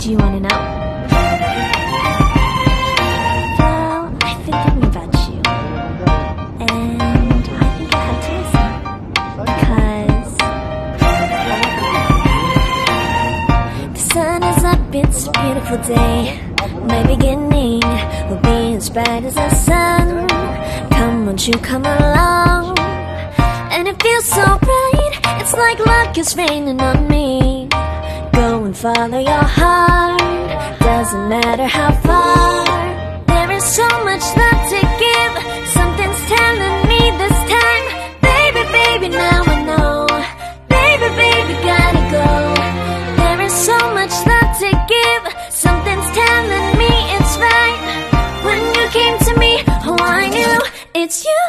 Do you wanna know? Well, I've been thinking about you, and I think I have to listen. Cause the sun is up, it's a beautiful day. My beginning will be as bright as the sun. Come, won't you come along? And it feels so bright, it's like luck is raining on me. Go and follow your heart, doesn't matter how far. There is so much love to give, something's telling me this time. Baby, baby, now I know. Baby, baby, gotta go. There is so much love to give, something's telling me it's right. When you came to me, oh I knew it's you.